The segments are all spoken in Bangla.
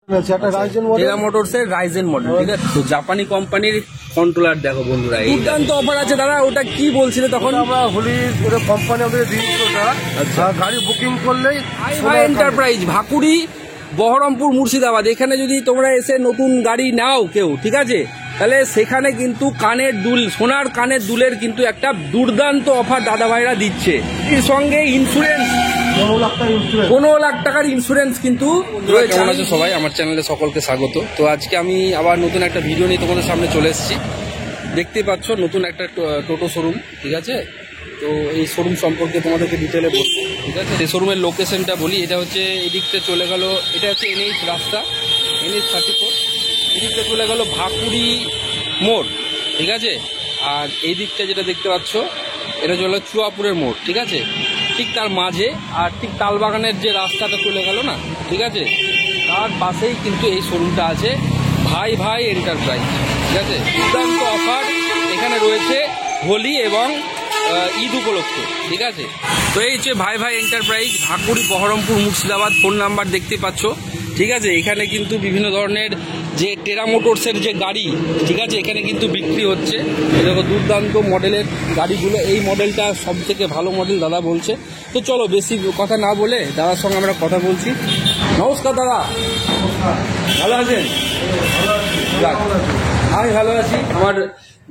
টেরা মোটরসের রাইজেন মডেল, ঠিক আছে। তো জাপানি কোম্পানির কন্ট্রোলার দেখো বন্ধুরা, দুর্দান্ত অফার আছে। দাদা ওটা কি বলছিলে তখন? আমরা হোলির কোম্পানি আমাদের দিয়েছিল ওটা। আচ্ছা, গাড়ি বুকিং করলেই ভাই এন্টারপ্রাইজ, ভাকুড়ি, বহরমপুর, মুর্শিদাবাদ, এখানে যদি তোমরা এসে নতুন গাড়ি নাও কেউ, ঠিক আছে, তাহলে সেখানে কিন্তু কানের দুল, সোনার কানের দুলের কিন্তু একটা দুর্দান্ত অফার দাদা ভাইরা দিচ্ছে। এর সঙ্গে ইন্স্যুরেন্স, 15 লাখ টাকার ইন্স্যুরেন্স কিন্তু রয়েছে। কেমন আছো সবাই? আমার চ্যানেলে সকলকে স্বাগত। তো আজকে আমি আবার নতুন একটা ভিডিও নিয়ে তোমাদের সামনে চলে এসেছি। দেখতে পাচ্ছ নতুন একটা টোটো শোরুম, ঠিক আছে। তো এই শোরুম সম্পর্কে তোমাদেরকে ডিটেলে বলবো, ঠিক আছে। এই শোরুমের লোকেশনটা বলি, এটা হচ্ছে এদিকটা চলে গেল, এটা হচ্ছে NH রাস্তা, NH 34, এদিকটা চলে গেল ভাকুড়ি মোড়, ঠিক আছে। আর এই দিকটা যেটা দেখতে পাচ্ছ এটা চলে চুয়াপুরের মোড়, ঠিক আছে। ঠিক তার মাঝে আর ঠিক তালবাগানের যে রাস্তাটা চলে গেল না, ঠিক আছে, তার পাশেই কিন্তু এই শোরুমটা আছে, ভাই ভাই এন্টারপ্রাইজ, ঠিক আছে। দুর্দান্ত অফার এখানে রয়েছে হোলি এবং ঈদ উপলক্ষে, ঠিক আছে। তো এই হচ্ছে ভাই ভাই enterprise, Bhakuri, Baharampur, Murshidabad. Phone number দেখতে পাচ্ছ, ঠিক আছে। এখানে কিন্তু বিভিন্ন ধরনের যে টেরা মোটরসের যে গাড়ি, ঠিক আছে, এখানে কিন্তু বিক্রি হচ্ছে। দেখো দুর্দান্ত মডেলের গাড়িগুলো, এই মডেলটা সব থেকে ভালো মডেল দাদা বলছে। তো চলো বেশি কথা না বলে দাদার সঙ্গে আমরা কথা বলছি। নমস্কার দাদা, ভালো আছেন? আমি ভালো আছি। আমার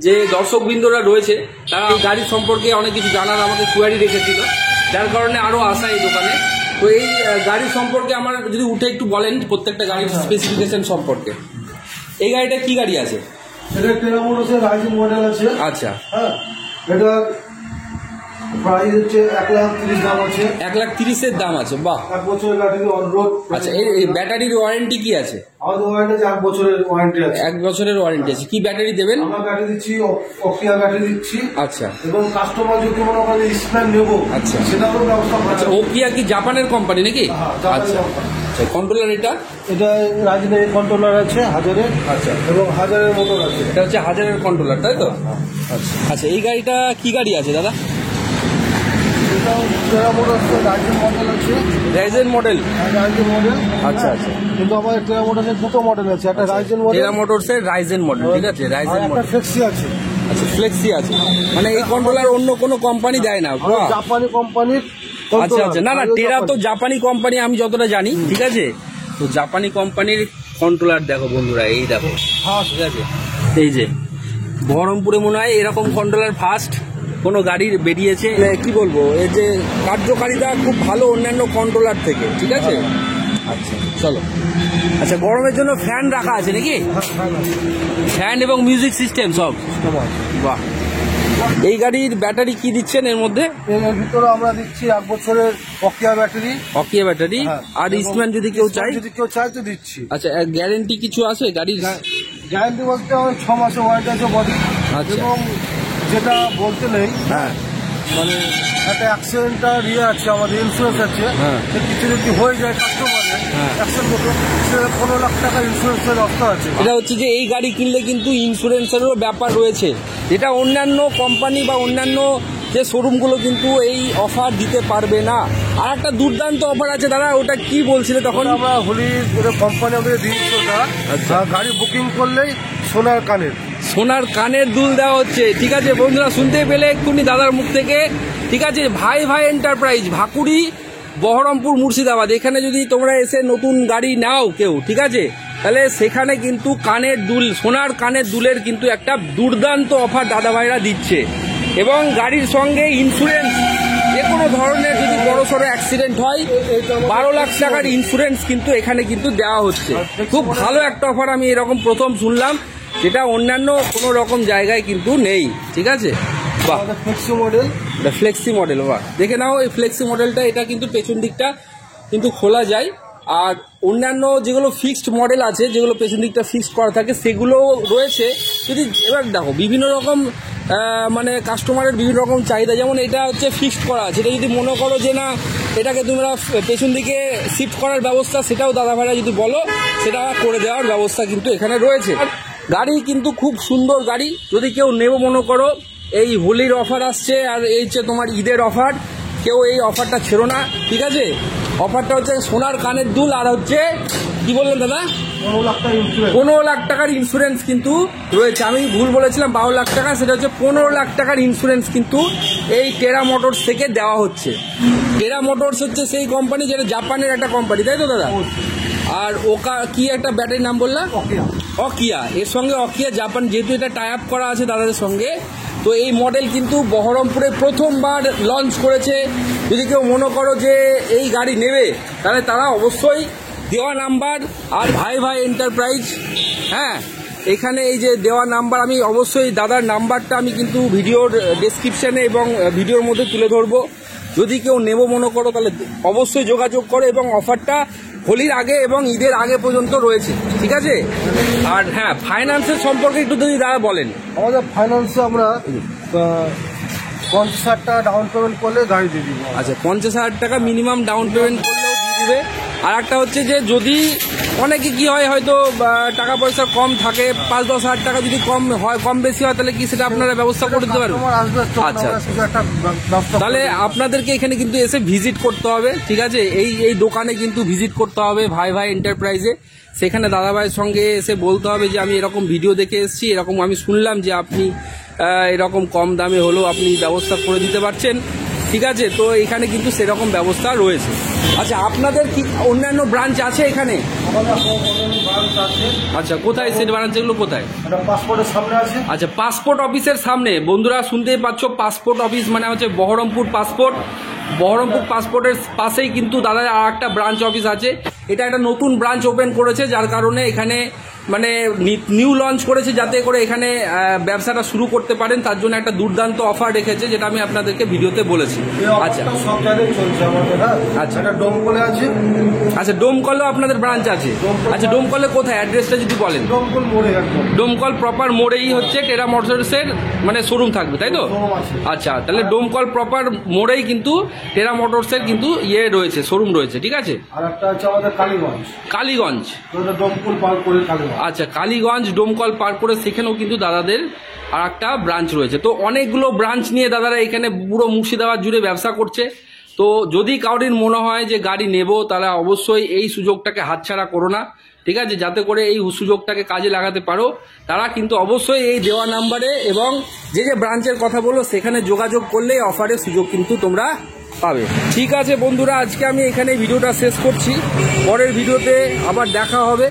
যে দর্শকবৃন্দরা রয়েছে তারা এই গাড়ি সম্পর্কে অনেক কিছু জানার আমাকে কোয়ারি রেখেছিল, যার কারণে আরও আসা এই দোকানে। তো এই গাড়ি সম্পর্কে আমার যদি উঠে একটু বলেন প্রত্যেকটা গাড়ির স্পেসিফিকেশন সম্পর্কে। এই গাড়িটা কি গাড়ি আছে? এটা টেরা মোটরসের রাইজিং মডেল আছে। আচ্ছা, হ্যাঁ, এটা প্রাইস হচ্ছে 1,30,000 দাম আছে। 1,30,000 দাম আছে, বাহ। 1 বছরের ব্যাটারি অনুরোধ। আচ্ছা, এই ব্যাটারির ওয়ারেন্টি কি আছে? আমাদের ওয়ারেন্টি 1 বছরের ওয়ারেন্টি আছে। 1 বছরের ওয়ারেন্টি আছে। কি ব্যাটারি দেবেন? আমরা ব্যাটারি দিচ্ছি, অকিয়া ব্যাটারি দিচ্ছি। আচ্ছা, এবং কাস্টমার যদি মনে করে স্প্যান নেবো, আচ্ছা, সেটারও ব্যবস্থা করা আছে। ওকিয়া কি জাপানের কোম্পানি নাকি? আচ্ছা, কন্ট্রোলার এটা রাজনের কন্ট্রোলার আছে হাজারের। আচ্ছা, এবং হাজারের মোটর আছে। এটা হচ্ছে হাজারের কন্ট্রোলার, তাই তো? আচ্ছা আচ্ছা, এই গাড়িটা কি গাড়ি আছে দাদা? টেরা মোটরসের রাইজিং মডেল আছে। Ryzen model? Rising model. আচ্ছা আচ্ছা, কিন্তু আমাদের টেরা মোটরসের দুটো মডেল আছে, একটা রাইজিং মডেল, টেরা মোটরসের রাইজেন মডেল, ঠিক আছে, রাইজেন মডেল। একটা ফ্লেক্সি আছে। আচ্ছা, ফ্লেক্সি আছে, মানে এই কন্ট্রোলার অন্য কোনো কোম্পানি দেয় না? জাপানি কোম্পানির। আচ্ছা আচ্ছা, না না, টেরা তো জাপানি কোম্পানি আমি যতটা জানি, ঠিক আছে। তো জাপানি কোম্পানির কন্ট্রোলার দেখো বন্ধুরা, এই দেখো, ঠিক আছে। এই যে বহরমপুরে মনে হয় এরকম কন্ট্রোলার ফার্স্ট কোনো গাড়ির বেরিয়েছে। কি বলবো, এর যে কার্যকারিতা খুব ভালো অন্যান্য কন্ট্রোলার থেকে, ঠিক আছে। আচ্ছা চলো। আচ্ছা, গরমের জন্য ফ্যান রাখা আছে নাকি? ফ্যান এবং মিউজিক সিস্টেম সব, বাহ। এই গাড়ির ব্যাটারি কি দিচ্ছেন এর মধ্যে? এর ভিতরে আমরা দিচ্ছি 1 বছরের অকিয়া ব্যাটারি। অকিয়া ব্যাটারি। আর ইস্টম্যান যদি কেউ চাই তো দিচ্ছি। আচ্ছা, গ্যারেন্টি কিছু আছে গাড়ির? গ্যারেন্টি বলতে 6 মাসের ওয়ারেন্টি আছে বডি। আচ্ছা, এবং যেটা বলতে নেই, হ্যাঁ, মানে একটা অ্যাক্সিডেন্টাল আছে, আমাদের ইন্স্যুরেন্স আছে। হ্যাঁ, কিছু যদি হয়ে যায় কাস্টমারের অ্যাক্সিডেন্ট হতো, সেটা 15 লাখ টাকা ইন্স্যুরেন্সের ব্যবস্থা আছে। এটা হচ্ছে যে এই গাড়ি কিনলে কিন্তু ইন্স্যুরেন্সেরও ব্যাপার রয়েছে, যেটা অন্যান্য কোম্পানি বা অন্যান্য যে শোরুমগুলো কিন্তু এই অফার দিতে পারবে না। আর একটা দুর্দান্ত অফার আছে দাদা, ওটা কি বলছিলে তখন? আমরা হোলির কোম্পানি আমাদের দিয়েছিল ওটা। আচ্ছা, গাড়ি বুকিং করলেই সোনার কানের দুল দেওয়া হচ্ছে, ঠিক আছে বন্ধুরা। শুনতে পেলে এক্ষুনি দাদার মুখ থেকে, ঠিক আছে। ভাই ভাই এন্টারপ্রাইজ, ভাকুড়ি, বহরমপুর, মুর্শিদাবাদ, এখানে যদি তোমরা এসে নতুন গাড়ি নাও কেউ, ঠিক আছে, তাহলে সেখানে কিন্তু কানের দুল, সোনার কানের দুলের কিন্তু একটা দুর্দান্ত অফার দাদা ভাইরা দিচ্ছে। এবং গাড়ির সঙ্গে ইন্স্যুরেন্স, যে কোনো ধরনের যদি বড়সড় অ্যাক্সিডেন্ট হয় 12 লাখ টাকার ইন্স্যুরেন্স কিন্তু এখানে কিন্তু দেওয়া হচ্ছে। খুব ভালো একটা অফার, আমি এরকম প্রথম শুনলাম, যেটা অন্যান্য কোনো রকম জায়গায় কিন্তু নেই, ঠিক আছে। বাহ, ফ্লেক্সি মডেল। ফ্লেক্সি মডেল, বাহ। দেখে নাও এই ফ্লেক্সি মডেলটা, এটা কিন্তু পেছন দিকটা কিন্তু খোলা যায়। আর অন্যান্য যেগুলো ফিক্সড মডেল আছে, যেগুলো পেছন দিকটা ফিক্সড করা থাকে, সেগুলো রয়েছে। যদি এবার দেখো বিভিন্ন রকম মানে কাস্টমারের বিভিন্ন রকম চাহিদা, যেমন এটা হচ্ছে ফিক্সড করা আছে, এটা যদি মনে করো যে না এটাকে তোমরা পেছন দিকে শিফট করার ব্যবস্থা, সেটাও দাদা ভাইরা যদি বলো সেটা করে দেওয়ার ব্যবস্থা কিন্তু এখানে রয়েছে। গাড়ি কিন্তু খুব সুন্দর গাড়ি, যদি কেউ নেবো মনে করো, এই হোলির অফার আসছে আর এই হচ্ছে তোমার ঈদের অফার, কেউ এই অফারটা ছেড়ো না, ঠিক আছে। অফারটা হচ্ছে সোনার কানের দুল আর হচ্ছে কি বললেন দাদা 15 লাখ টাকা ইন্স্যুরেন্স। 15 লাখ টাকার ইন্স্যুরেন্স কিন্তু রয়েছে। আমি ভুল বলেছিলাম 12 লাখ টাকা, সেটা হচ্ছে 15 লাখ টাকার ইন্স্যুরেন্স কিন্তু এই টেরা মোটরস থেকে দেওয়া হচ্ছে। টেরা মোটরস হচ্ছে সেই কোম্পানি যেটা জাপানের একটা কোম্পানি, তাই তো দাদা? আর ওকা কি একটা ব্যাটারির নাম বললাম, অকিয়া। এর সঙ্গে অকিয়া জাপান যেহেতু এটা টাই আপ করা আছে দাদাদের সঙ্গে, তো এই মডেল কিন্তু বহরমপুরে প্রথমবার লঞ্চ করেছে। যদি কেউ মনে করো যে এই গাড়ি নেবে, তাহলে তারা অবশ্যই দেওয়া নাম্বার আর ভাই ভাই এন্টারপ্রাইজ, হ্যাঁ এখানে এই যে দেওয়া নাম্বার, আমি অবশ্যই দাদার নাম্বারটা আমি কিন্তু ভিডিওর ডেসক্রিপশানে এবং ভিডিওর মধ্যে তুলে ধরবো। যদি কেউ নেব মনে করো তাহলে অবশ্যই যোগাযোগ করো, এবং অফারটা হোলির আগে এবং ঈদের আগে পর্যন্ত রয়েছে, ঠিক আছে? আর হ্যাঁ, ফাইন্যান্সের সম্পর্কে একটু যদি দাদা বলেন। আমাদের ফাইন্যান্সে আমরা 50,000 টাকা ডাউন পেমেন্ট করলে গাড়ি দিয়ে দিব। আচ্ছা, 50,000 টাকা মিনিমাম ডাউন পেমেন্ট করলেও দিয়ে দিবে। আর একটা হচ্ছে যে যদি অনেকে কি হয় হয়তো টাকা পয়সা কম থাকে, 5-10 হাজার টাকা যদি কম হয়, কম বেশি হয়, তাহলে কি সেটা আপনারা ব্যবস্থা করে দিতে পারবেন? আচ্ছা, তাহলে আপনাদেরকে এখানে কিন্তু এসে ভিজিট করতে হবে, ঠিক আছে? এই দোকানে কিন্তু ভিজিট করতে হবে ভাই ভাই এন্টারপ্রাইজে। সেখানে দাদা ভাইয়ের সঙ্গে এসে বলতে হবে যে আমি এরকম ভিডিও দেখে এসেছি, এরকম আমি শুনলাম যে আপনি এরকম কম দামে হলেও আপনি ব্যবস্থা করে দিতে পারছেন, ঠিক আছে? তো এখানে কিন্তু সেরকম ব্যবস্থা রয়েছে। আচ্ছা, আপনাদের কি অন্যান্য ব্রাঞ্চ আছে এখানে? আচ্ছা, কোথায় সেট ব্রাঞ্চ, এগুলো কোথায়? পাসপোর্টের সামনে আছে। আচ্ছা, পাসপোর্ট অফিসের সামনে। বন্ধুরা শুনতেই পাচ্ছ, পাসপোর্ট অফিস মানে হচ্ছে বহরমপুর পাসপোর্ট। বহরমপুর পাসপোর্টের পাশেই কিন্তু দাদার আর একটা ব্রাঞ্চ অফিস আছে। এটা একটা নতুন ব্রাঞ্চ ওপেন করেছে, যার কারণে এখানে মানে নিউ লঞ্চ করেছে, যাতে করে এখানে ব্যবসাটা শুরু করতে পারেন। তার জন্য একটা দুর্দান্ত অফার রেখেছে, যেটা আমি আপনাদেরকে ভিডিওতে বলেছি। আচ্ছা, সব জায়গায় চলছে আমাদের। আচ্ছা, এটা ডোমকলে আছে। আচ্ছা, ডোমকলেও আপনাদের ব্রাঞ্চ আছে? আচ্ছা, ডোমকলে কোথায়, অ্যাড্রেসটা যদি বলেন? ডোমকল মোড়ে একদম। ডোমকল প্রপার মোড়েই হচ্ছে টেরা মোটরসের মানে শোরুম থাকবে, তাই তো? আচ্ছা, তাহলে ডোমকল প্রপার মোড়েই কিন্তু টেরা মোটরসের কিন্তু রয়েছে, শোরুম রয়েছে, ঠিক আছে? আর একটা আছে আমাদের কালীগঞ্জ। কালীগঞ্জ, ডোমকল পার করে কালীগঞ্জ। আচ্ছা, কালীগঞ্জ ডোমকল পার করে সেখানেও কিন্তু দাদাদের আর একটা ব্রাঞ্চ রয়েছে। তো অনেকগুলো ব্রাঞ্চ নিয়ে দাদারা এখানে পুরো মুর্শিদাবাদ জুড়ে ব্যবসা করছে। তো যদি কারোর মনে হয় যে গাড়ি নেব, তাহলে অবশ্যই এই সুযোগটাকে হাতছাড়া করো না, ঠিক আছে? যাতে করে এই সুযোগটাকে কাজে লাগাতে পারো, তারা কিন্তু অবশ্যই এই দেওয়া নাম্বারে এবং যে যে ব্রাঞ্চের কথা বললো সেখানে যোগাযোগ করলেই অফারের সুযোগ কিন্তু তোমরা পাবে। ঠিক আছে বন্ধুরা, আজকে আমি এখানে ভিডিওটা শেষ করছি। পরের ভিডিওতে আবার দেখা হবে।